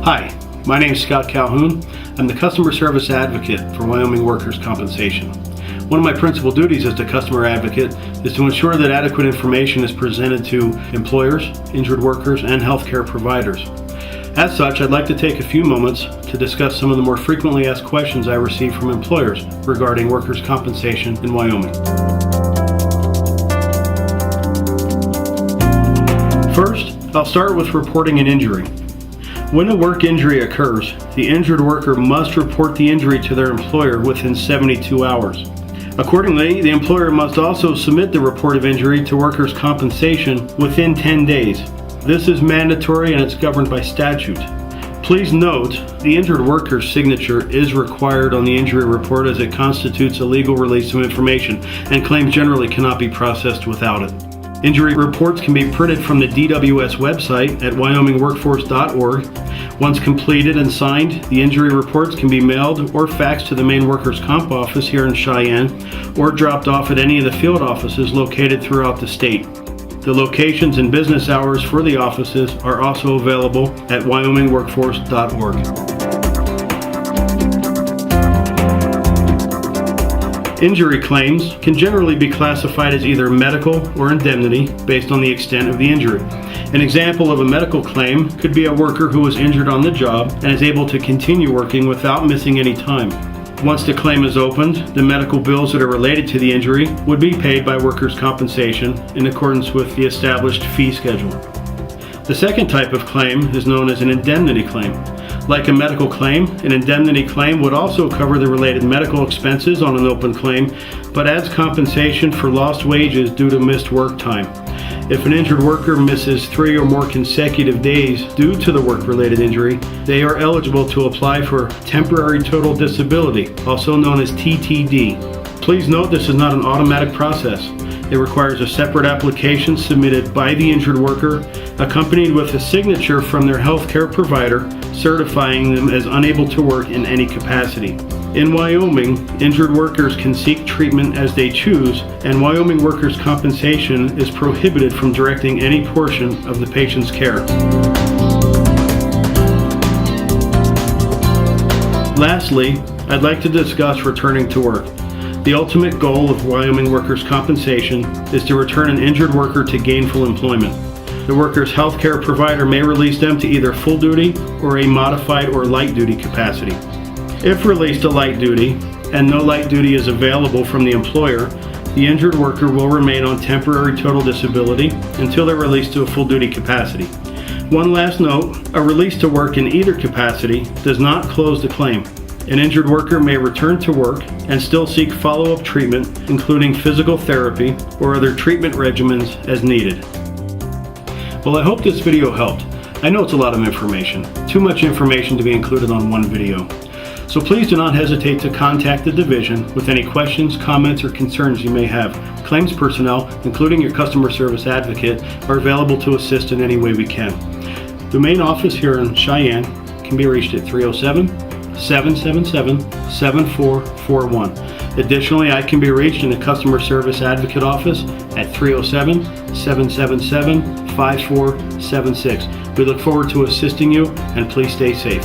Hi, my name is Scott Calhoun. I'm the Customer Service Advocate for Wyoming Workers' Compensation. One of my principal duties as the Customer Advocate is to ensure that adequate information is presented to employers, injured workers, and healthcare providers. As such, I'd like to take a few moments to discuss some of the more frequently asked questions I receive from employers regarding workers' compensation in Wyoming. First, I'll start with reporting an injury. When a work injury occurs, the injured worker must report the injury to their employer within 72 hours. Accordingly, the employer must also submit the report of injury to workers' compensation within 10 days. This is mandatory and it's governed by statute. Please note, the injured worker's signature is required on the injury report as it constitutes a legal release of information, and claims generally cannot be processed without it. Injury reports can be printed from the DWS website at wyomingworkforce.org. Once completed and signed, the injury reports can be mailed or faxed to the main workers' comp office here in Cheyenne, or dropped off at any of the field offices located throughout the state. The locations and business hours for the offices are also available at wyomingworkforce.org. Injury claims can generally be classified as either medical or indemnity based on the extent of the injury. An example of a medical claim could be a worker who was injured on the job and is able to continue working without missing any time. Once the claim is opened, the medical bills that are related to the injury would be paid by workers' compensation in accordance with the established fee schedule. The second type of claim is known as an indemnity claim. Like a medical claim, an indemnity claim would also cover the related medical expenses on an open claim, but adds compensation for lost wages due to missed work time. If an injured worker misses 3 or more consecutive days due to the work-related injury, they are eligible to apply for temporary total disability, also known as TTD. Please note this is not an automatic process. It requires a separate application submitted by the injured worker, accompanied with a signature from their healthcare provider certifying them as unable to work in any capacity. In Wyoming, injured workers can seek treatment as they choose, and Wyoming Workers' Compensation is prohibited from directing any portion of the patient's care. Lastly, I'd like to discuss returning to work. The ultimate goal of Wyoming Workers' Compensation is to return an injured worker to gainful employment. The worker's healthcare provider may release them to either full duty or a modified or light duty capacity. If released to light duty and no light duty is available from the employer, the injured worker will remain on temporary total disability until they're released to a full duty capacity. One last note, a release to work in either capacity does not close the claim. An injured worker may return to work and still seek follow-up treatment, including physical therapy or other treatment regimens as needed. Well, I hope this video helped. I know it's a lot of information, too much information to be included on one video. So please do not hesitate to contact the division with any questions, comments, or concerns you may have. Claims personnel, including your customer service advocate, are available to assist in any way we can. The main office here in Cheyenne can be reached at 307-777-7441. Additionally, I can be reached in the Customer Service Advocate office at 307-777-5476. We look forward to assisting you, and please stay safe.